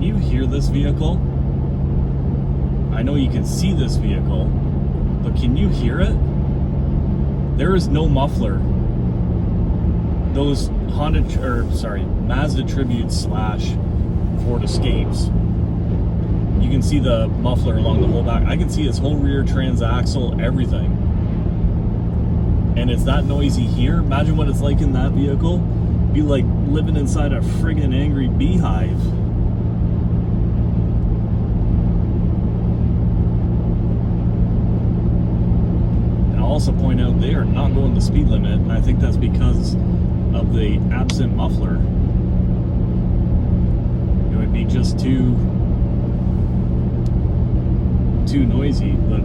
you hear this vehicle? I know you can see this vehicle, but can you hear it? There is no muffler. Those Mazda Tributes / Ford Escapes, you can see the muffler along the whole back. I can see his whole rear transaxle, everything. And it's that noisy here. Imagine what it's like in that vehicle. Be like living inside a friggin' angry beehive. And I'll also point out they are not going the speed limit, and I think that's because of the absent muffler. It would be just too noisy, but